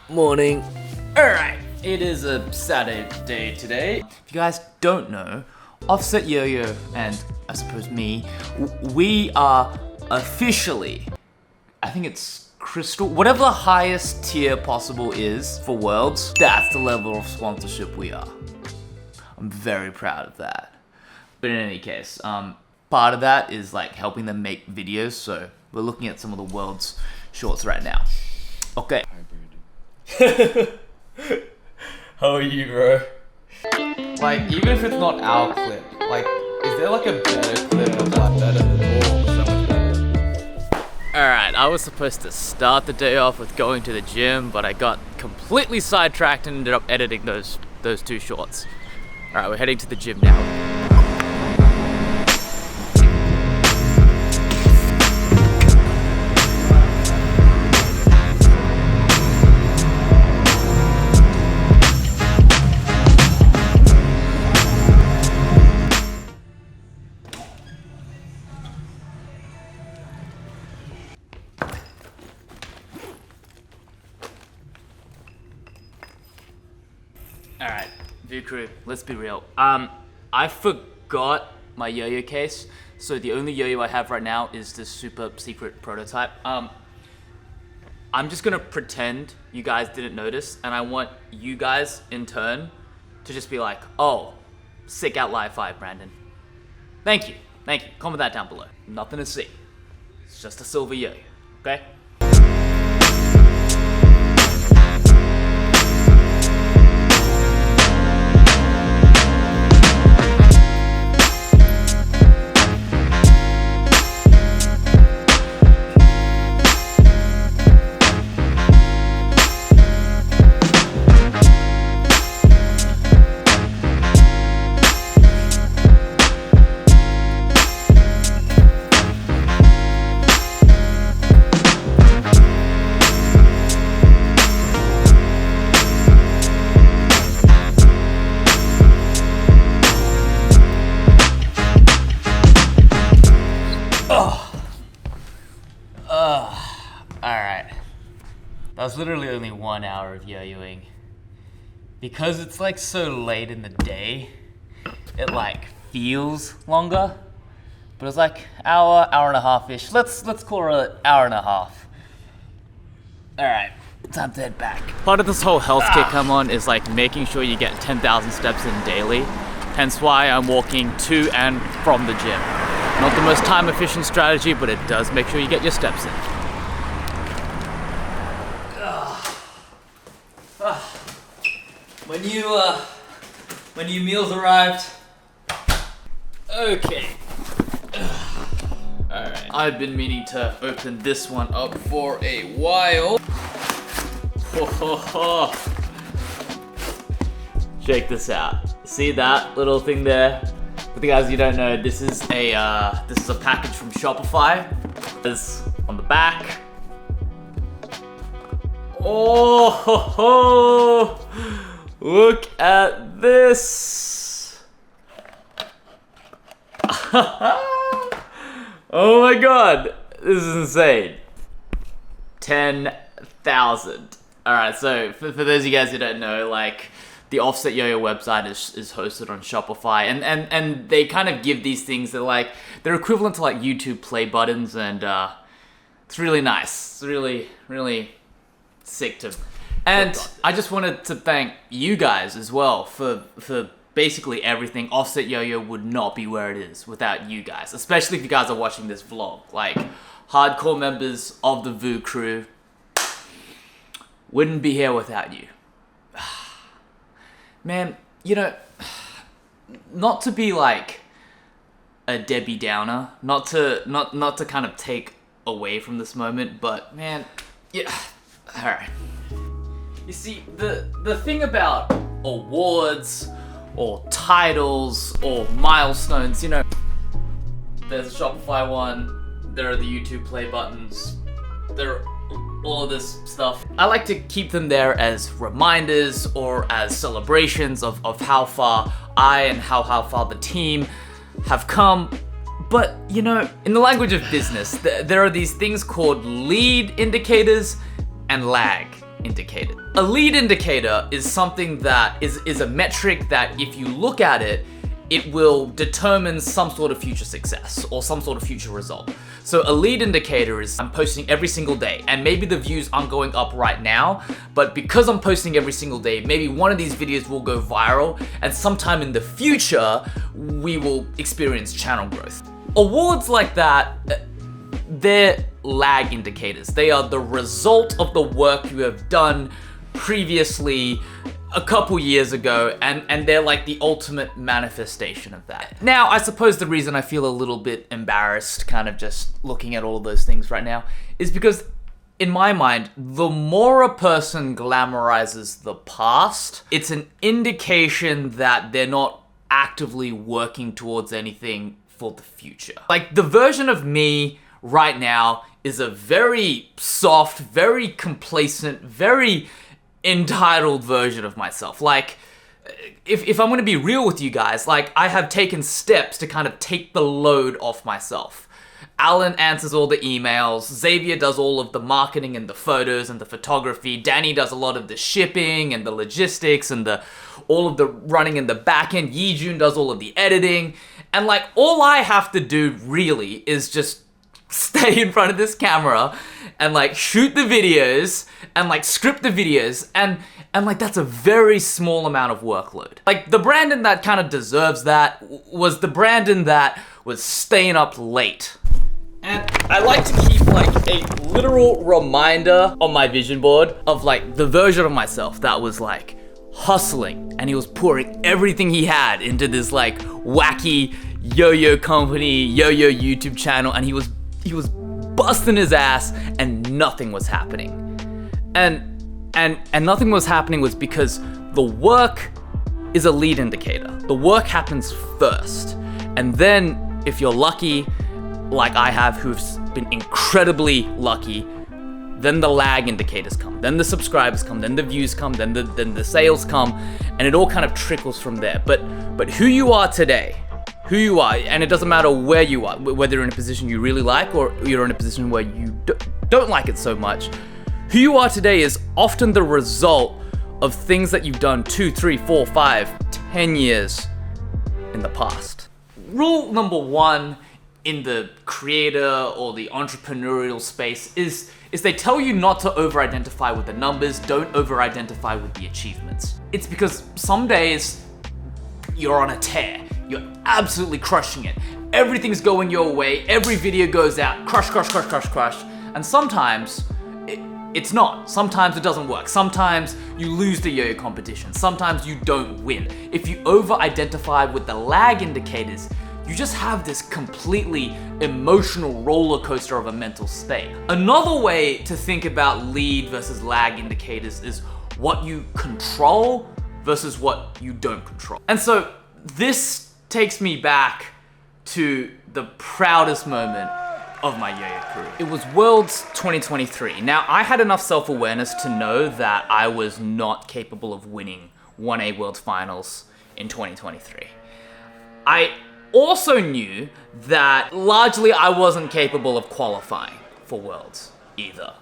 Morning. Alright, it is a Saturday today. If you guys don't know, Offset Yo-Yo and I suppose me, we are officially, I think it's Crystal, whatever the highest tier possible is for Worlds, that's the level of sponsorship we are. I'm very proud of that. But in any case, part of that is like helping them make videos, so we're looking at some of the World's shorts right now. Okay. How are you, bro? Like, even if it's not our clip, like, is there like a better clip of like better than all? So much better. Alright, I was supposed to start the day off with going to the gym, but I got completely sidetracked and ended up editing those two shorts. Alright, we're heading to the gym now. Alright, View Crew, let's be real. I forgot my yo-yo case, so the only yo-yo I have right now is this super secret prototype. I'm just gonna pretend you guys didn't notice, and I want you guys, in turn, to just be like, oh, sick out live 5, Brandon. Thank you. Comment that down below. Nothing to see. It's just a silver yo-yo, okay? Alright. That was literally only 1 hour of yo-yoing. Because it's like so late in the day, it like feels longer. But it's like hour and a half-ish. Let's call it an hour and a half. Alright, time to head back. Part of this whole health kick I'm on is like making sure you get 10,000 steps in daily. Hence why I'm walking to and from the gym. Not the most time efficient strategy, but it does make sure you get your steps in. When your meals arrived. Okay. Alright. I've been meaning to open this one up for a while. Check this out. See that little thing there? For the guys you don't know, this is a package from Shopify. This on the back. Oh ho ho! Look at this! Oh my god, this is insane. 10,000. Alright, so for those of you guys who don't know, like, the Offset Yo-Yo website is hosted on Shopify, and they kind of give these things that like, they're equivalent to like YouTube play buttons, and it's really nice. It's really sick to. And I just wanted to thank you guys as well for basically everything. Offset Yo-Yo would not be where it is without you guys, especially if you guys are watching this vlog. Like, hardcore members of the Voo crew wouldn't be here without you. Man, you know, not to be like a Debbie Downer, not to kind of take away from this moment, but man, yeah, all right. You see, the thing about awards or titles or milestones, you know, there's a Shopify one, there are the YouTube play buttons, there are all of this stuff. I like to keep them there as reminders or as celebrations of how far I and how far the team have come. But, you know, in the language of business, there are these things called lead indicators and lag indicators. A lead indicator is something that is a metric that if you look at it, it will determine some sort of future success or some sort of future result. So a lead indicator is I'm posting every single day, and maybe the views aren't going up right now, but because I'm posting every single day, maybe one of these videos will go viral, and sometime in the future, we will experience channel growth. Awards like that, they're lag indicators. They are the result of the work you have done previously a couple years ago, and they're like the ultimate manifestation of that. Now, I suppose the reason I feel a little bit embarrassed kind of just looking at all of those things right now is because in my mind, the more a person glamorizes the past, it's an indication that they're not actively working towards anything for the future. Like, the version of me right now is a very soft, very complacent, very entitled version of myself. Like, if I'm gonna be real with you guys, like, I have taken steps to kind of take the load off myself. Alan answers all the emails, Xavier does all of the marketing and the photos and the photography, Danny does a lot of the shipping and the logistics and all of the running in the back end, Yijun does all of the editing, and like, all I have to do really is just stay in front of this camera and like shoot the videos and like script the videos, and like, that's a very small amount of workload. Like, the Brandon that kind of deserves that was the Brandon that was staying up late. And I like to keep like a literal reminder on my vision board of like the version of myself that was like hustling, and he was pouring everything he had into this like wacky yo-yo company, yo-yo YouTube channel, and he was busting his ass and nothing was happening. And nothing was happening was because the work is a lead indicator. The work happens first. And then if you're lucky, like I have, who's been incredibly lucky, then the lag indicators come, then the subscribers come, then the views come, then the sales come, and it all kind of trickles from there. But who you are today, who you are, and it doesn't matter where you are, whether you're in a position you really like or you're in a position where you don't like it so much, who you are today is often the result of things that you've done 2, 3, 4, 5, 10 years in the past. Rule number 1 in the creator or the entrepreneurial space is they tell you not to over-identify with the numbers, don't over-identify with the achievements. It's because some days you're on a tear, you're absolutely crushing it, everything's going your way, every video goes out, crush, and sometimes it's not. Sometimes it doesn't work. Sometimes you lose the yo-yo competition. Sometimes you don't win. If you over-identify with the lag indicators, you just have this completely emotional roller coaster of a mental state. Another way to think about lead versus lag indicators is what you control versus what you don't control. And so this takes me back to the proudest moment of my yo-yo career. It was Worlds 2023. Now, I had enough self-awareness to know that I was not capable of winning 1A World Finals in 2023. I also knew that largely I wasn't capable of qualifying for Worlds either.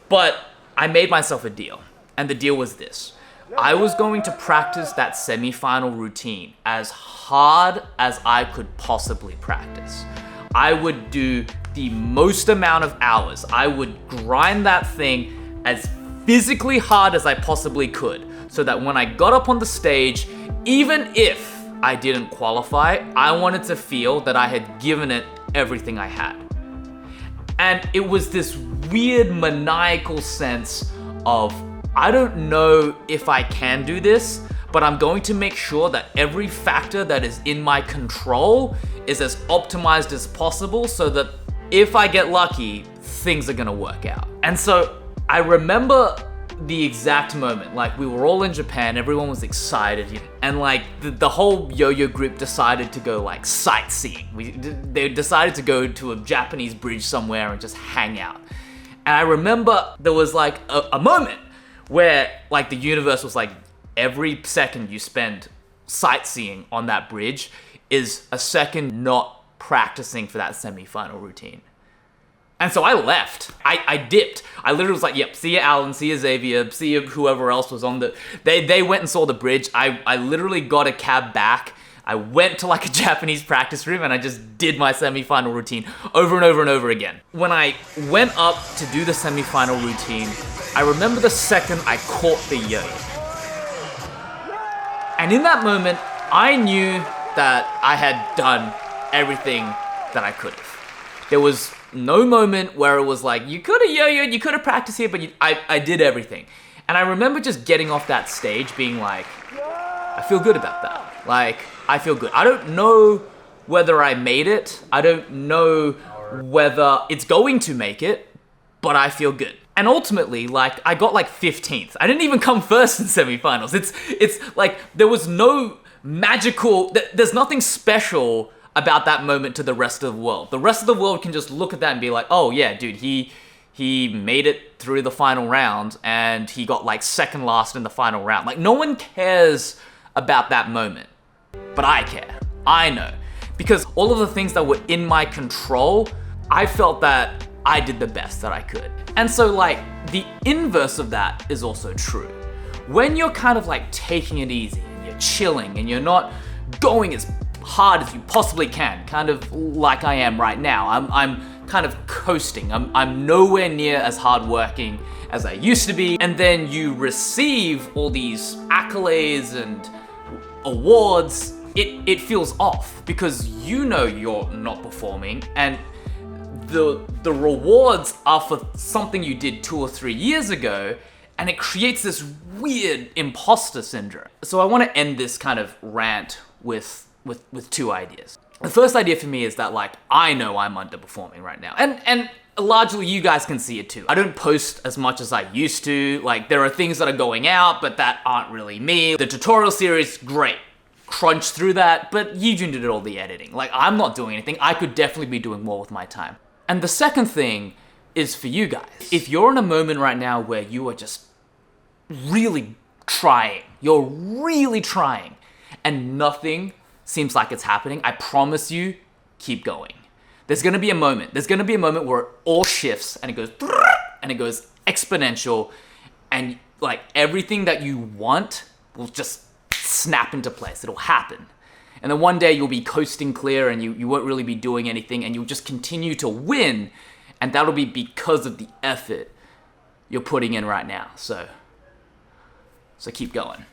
But I made myself a deal, and the deal was this. I was going to practice that semi-final routine as hard as I could possibly practice. I would do the most amount of hours. I would grind that thing as physically hard as I possibly could, so that when I got up on the stage, even if I didn't qualify, I wanted to feel that I had given it everything I had. And it was this weird maniacal sense of, I don't know if I can do this, but I'm going to make sure that every factor that is in my control is as optimized as possible so that if I get lucky, things are gonna work out. And so I remember the exact moment, like we were all in Japan, everyone was excited, and like the whole yo-yo group decided to go like sightseeing. They decided to go to a Japanese bridge somewhere and just hang out. And I remember there was like a moment where like the universe was like, every second you spend sightseeing on that bridge is a second not practicing for that semi-final routine. And so I left. I dipped. I literally was like, yep, see ya Alan, see ya Xavier, see ya whoever else was on the... They went and saw the bridge. I literally got a cab back. I went to like a Japanese practice room and I just did my semi-final routine over and over and over again. When I went up to do the semi-final routine, I remember the second I caught the yo. And in that moment, I knew that I had done everything that I could have. There was no moment where it was like, you could have yo-yoed, you could have practiced here, but I did everything. And I remember just getting off that stage being like, I feel good about that. Like, I feel good. I don't know whether I made it. I don't know whether it's going to make it, but I feel good. And ultimately, like, I got like 15th. I didn't even come first in semifinals. It's like, there was no magical, there's nothing special about that moment to the rest of the world. The rest of the world can just look at that and be like, oh yeah, dude, he made it through the final round and he got like second last in the final round. Like, no one cares about that moment, but I care. I know. Because all of the things that were in my control, I felt that I did the best that I could. And so like, the inverse of that is also true. When you're kind of like taking it easy and you're chilling and you're not going as hard as you possibly can, kind of like I am right now. I'm kind of coasting. I'm nowhere near as hardworking as I used to be. And then you receive all these accolades and awards. It feels off because you know you're not performing, and the rewards are for something you did 2 or 3 years ago, and it creates this weird imposter syndrome. So I want to end this kind of rant with 2 ideas. The first idea for me is that like, I know I'm underperforming right now. And largely you guys can see it too. I don't post as much as I used to. Like, there are things that are going out, but that aren't really me. The tutorial series, great. Crunch through that, but Yijun did all the editing. Like, I'm not doing anything. I could definitely be doing more with my time. And the second thing is for you guys. If you're in a moment right now where you are just really trying, you're really trying, and nothing seems like it's happening, I promise you, keep going. There's gonna be a moment. There's gonna be a moment where it all shifts and it goes exponential, and like everything that you want will just snap into place. It'll happen. And then one day you'll be coasting clear and you won't really be doing anything, and you'll just continue to win, and that'll be because of the effort you're putting in right now. So keep going.